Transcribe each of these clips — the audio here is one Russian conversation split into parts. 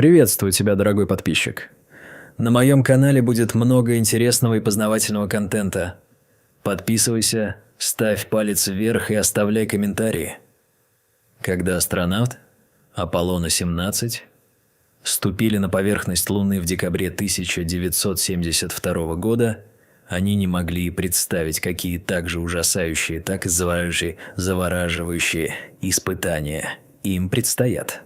Приветствую тебя, дорогой подписчик. На моем канале будет много интересного и познавательного контента. Подписывайся, ставь палец вверх и оставляй комментарии. Когда астронавт Аполлона-17 ступили на поверхность Луны в декабре 1972 года, они не могли и представить, какие так же ужасающие, так и завораживающие испытания им предстоят.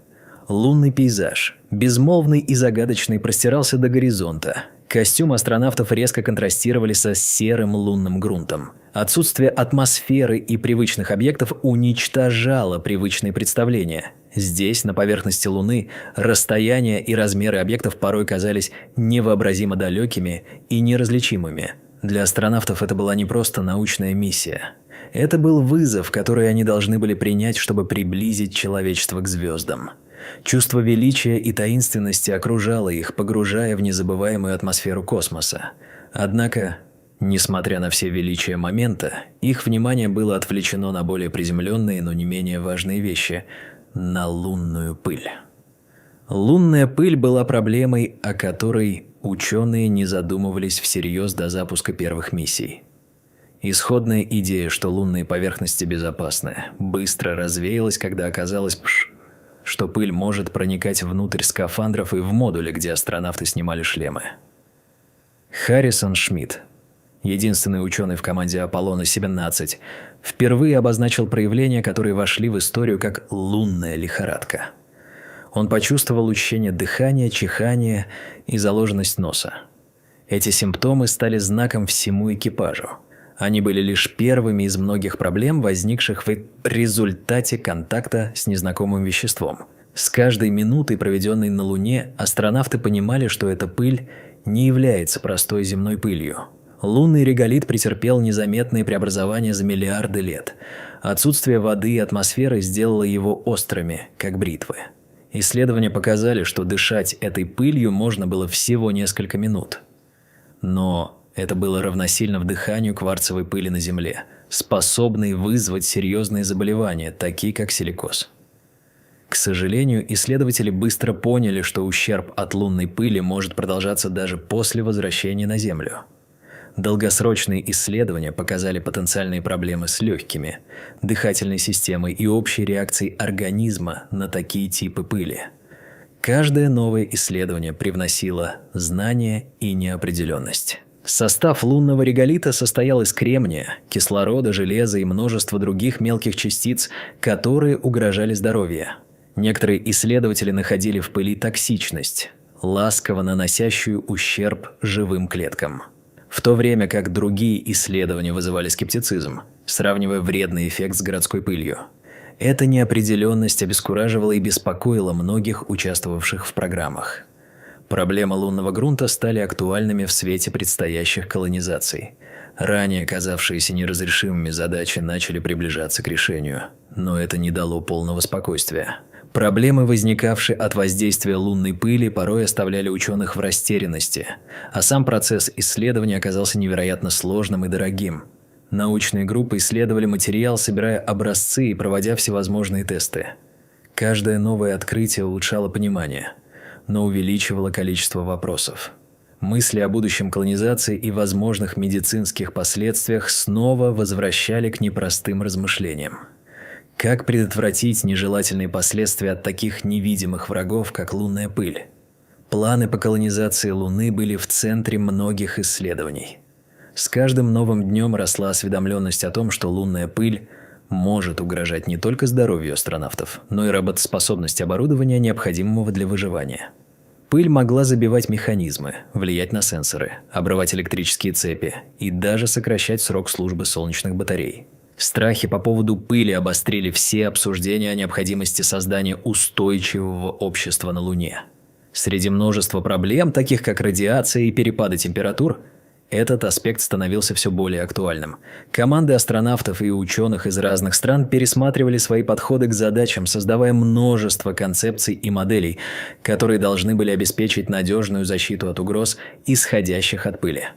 Лунный пейзаж, безмолвный и загадочный, простирался до горизонта. Костюмы астронавтов резко контрастировали со серым лунным грунтом. Отсутствие атмосферы и привычных объектов уничтожало привычные представления. Здесь, на поверхности Луны, расстояния и размеры объектов порой казались невообразимо далекими и неразличимыми. Для астронавтов это была не просто научная миссия. Это был вызов, который они должны были принять, чтобы приблизить человечество к звездам. Чувство величия и таинственности окружало их, погружая в незабываемую атмосферу космоса. Однако, несмотря на все величия момента, их внимание было отвлечено на более приземленные, но не менее важные вещи – на лунную пыль. Лунная пыль была проблемой, о которой ученые не задумывались всерьез до запуска первых миссий. Исходная идея, что лунные поверхности безопасны, быстро развеялась, когда оказалось, что пыль может проникать внутрь скафандров и в модуле, где астронавты снимали шлемы. Харрисон Шмидт, единственный ученый в команде Аполлона-17, впервые обозначил проявления, которые вошли в историю как лунная лихорадка. Он почувствовал учащение дыхания, чихание и заложенность носа. Эти симптомы стали знаком всему экипажу. Они были лишь первыми из многих проблем, возникших в результате контакта с незнакомым веществом. С каждой минутой, проведенной на Луне, астронавты понимали, что эта пыль не является простой земной пылью. Лунный реголит претерпел незаметные преобразования за миллиарды лет. Отсутствие воды и атмосферы сделало его острыми, как бритвы. Исследования показали, что дышать этой пылью можно было всего несколько минут. Но это было равносильно вдыханию кварцевой пыли на Земле, способной вызвать серьезные заболевания, такие как силикоз. К сожалению, исследователи быстро поняли, что ущерб от лунной пыли может продолжаться даже после возвращения на Землю. Долгосрочные исследования показали потенциальные проблемы с легкими, дыхательной системой и общей реакцией организма на такие типы пыли. Каждое новое исследование привносило знания и неопределенность. Состав лунного реголита состоял из кремния, кислорода, железа и множества других мелких частиц, которые угрожали здоровью. Некоторые исследователи находили в пыли токсичность, ласково наносящую ущерб живым клеткам. В то время как другие исследования вызывали скептицизм, сравнивая вредный эффект с городской пылью. Эта неопределенность обескураживала и беспокоила многих участвовавших в программах. Проблемы лунного грунта стали актуальными в свете предстоящих колонизаций. Ранее казавшиеся неразрешимыми задачи начали приближаться к решению, но это не дало полного спокойствия. Проблемы, возникавшие от воздействия лунной пыли, порой оставляли ученых в растерянности, а сам процесс исследования оказался невероятно сложным и дорогим. Научные группы исследовали материал, собирая образцы и проводя всевозможные тесты. Каждое новое открытие улучшало понимание, но увеличивало количество вопросов. Мысли о будущем колонизации и возможных медицинских последствиях снова возвращали к непростым размышлениям. Как предотвратить нежелательные последствия от таких невидимых врагов, как лунная пыль? Планы по колонизации Луны были в центре многих исследований. С каждым новым днем росла осведомленность о том, что лунная пыль может угрожать не только здоровью астронавтов, но и работоспособности оборудования, необходимого для выживания. Пыль могла забивать механизмы, влиять на сенсоры, обрывать электрические цепи и даже сокращать срок службы солнечных батарей. Страхи по поводу пыли обострили все обсуждения о необходимости создания устойчивого общества на Луне. Среди множества проблем, таких как радиация и перепады температур, этот аспект становился все более актуальным. Команды астронавтов и ученых из разных стран пересматривали свои подходы к задачам, создавая множество концепций и моделей, которые должны были обеспечить надежную защиту от угроз, исходящих от пыли.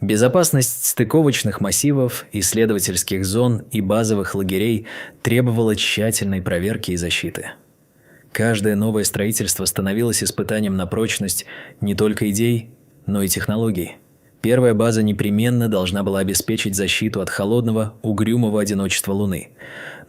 Безопасность стыковочных массивов, исследовательских зон и базовых лагерей требовала тщательной проверки и защиты. Каждое новое строительство становилось испытанием на прочность не только идей, но и технологий. Первая база непременно должна была обеспечить защиту от холодного, угрюмого одиночества Луны.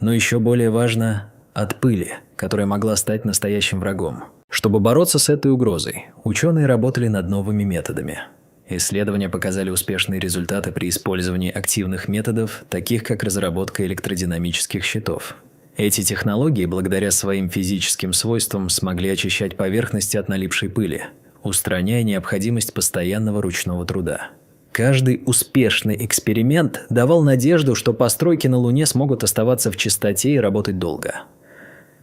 Но еще более важно – от пыли, которая могла стать настоящим врагом. Чтобы бороться с этой угрозой, ученые работали над новыми методами. Исследования показали успешные результаты при использовании активных методов, таких как разработка электродинамических щитов. Эти технологии, благодаря своим физическим свойствам, смогли очищать поверхности от налипшей пыли, устраняя необходимость постоянного ручного труда. Каждый успешный эксперимент давал надежду, что постройки на Луне смогут оставаться в чистоте и работать долго.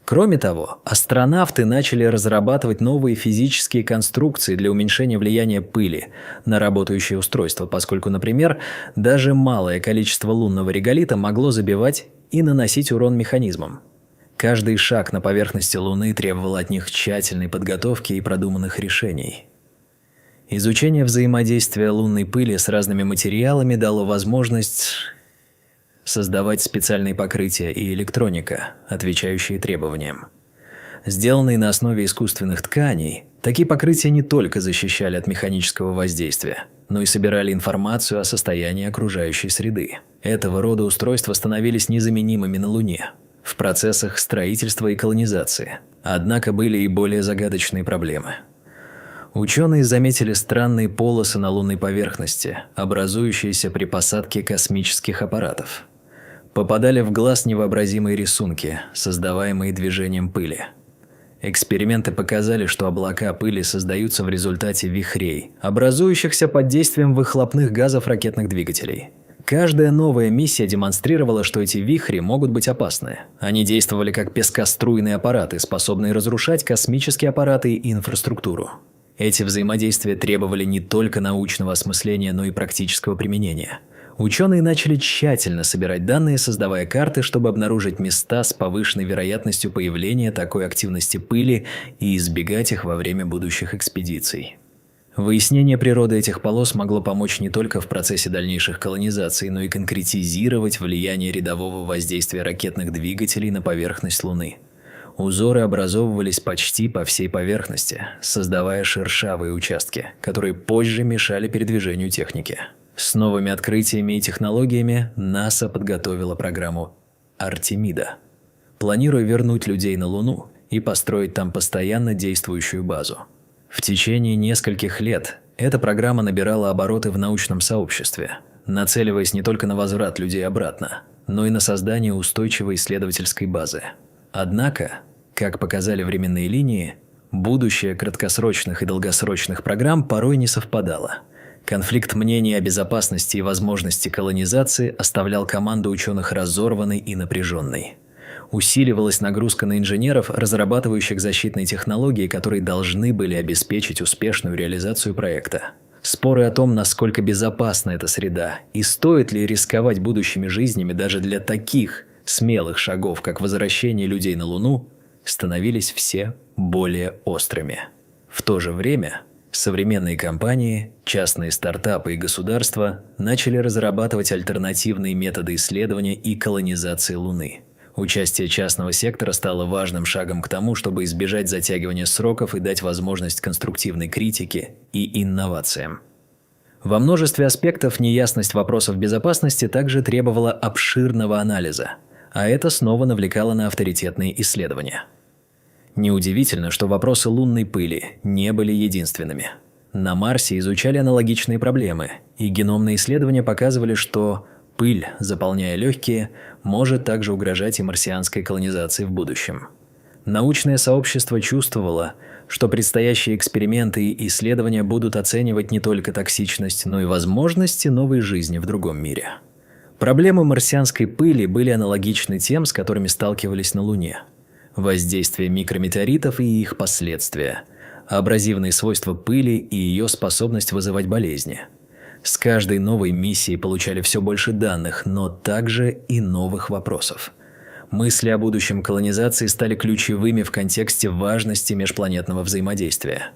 Кроме того, астронавты начали разрабатывать новые физические конструкции для уменьшения влияния пыли на работающее устройство, поскольку, например, даже малое количество лунного реголита могло забивать и наносить урон механизмам. Каждый шаг на поверхности Луны требовал от них тщательной подготовки и продуманных решений. Изучение взаимодействия лунной пыли с разными материалами дало возможность создавать специальные покрытия и электроника, отвечающие требованиям. Сделанные на основе искусственных тканей, такие покрытия не только защищали от механического воздействия, но и собирали информацию о состоянии окружающей среды. Этого рода устройства становились незаменимыми на Луне в процессах строительства и колонизации. Однако были и более загадочные проблемы. Ученые заметили странные полосы на лунной поверхности, образующиеся при посадке космических аппаратов. Попадали в глаз невообразимые рисунки, создаваемые движением пыли. Эксперименты показали, что облака пыли создаются в результате вихрей, образующихся под действием выхлопных газов ракетных двигателей. Каждая новая миссия демонстрировала, что эти вихри могут быть опасны. Они действовали как пескоструйные аппараты, способные разрушать космические аппараты и инфраструктуру. Эти взаимодействия требовали не только научного осмысления, но и практического применения. Ученые начали тщательно собирать данные, создавая карты, чтобы обнаружить места с повышенной вероятностью появления такой активности пыли и избегать их во время будущих экспедиций. Выяснение природы этих полос могло помочь не только в процессе дальнейших колонизаций, но и конкретизировать влияние рядового воздействия ракетных двигателей на поверхность Луны. Узоры образовывались почти по всей поверхности, создавая шершавые участки, которые позже мешали передвижению техники. С новыми открытиями и технологиями НАСА подготовила программу «Артемида», планируя вернуть людей на Луну и построить там постоянно действующую базу. В течение нескольких лет эта программа набирала обороты в научном сообществе, нацеливаясь не только на возврат людей обратно, но и на создание устойчивой исследовательской базы. Однако, как показали временные линии, будущее краткосрочных и долгосрочных программ порой не совпадало. Конфликт мнений о безопасности и возможности колонизации оставлял команду ученых разорванной и напряженной. Усиливалась нагрузка на инженеров, разрабатывающих защитные технологии, которые должны были обеспечить успешную реализацию проекта. Споры о том, насколько безопасна эта среда и стоит ли рисковать будущими жизнями даже для таких смелых шагов, как возвращение людей на Луну, становились все более острыми. В то же время современные компании, частные стартапы и государства начали разрабатывать альтернативные методы исследования и колонизации Луны. Участие частного сектора стало важным шагом к тому, чтобы избежать затягивания сроков и дать возможность конструктивной критике и инновациям. Во множестве аспектов неясность вопросов безопасности также требовала обширного анализа, а это снова навлекало на авторитетные исследования. Неудивительно, что вопросы лунной пыли не были единственными. На Марсе изучали аналогичные проблемы, и геномные исследования показывали, что пыль, заполняя легкие, может также угрожать и марсианской колонизации в будущем. Научное сообщество чувствовало, что предстоящие эксперименты и исследования будут оценивать не только токсичность, но и возможности новой жизни в другом мире. Проблемы марсианской пыли были аналогичны тем, с которыми сталкивались на Луне. Воздействие микрометеоритов и их последствия, абразивные свойства пыли и ее способность вызывать болезни. С каждой новой миссией получали все больше данных, но также и новых вопросов. Мысли о будущем колонизации стали ключевыми в контексте важности межпланетного взаимодействия.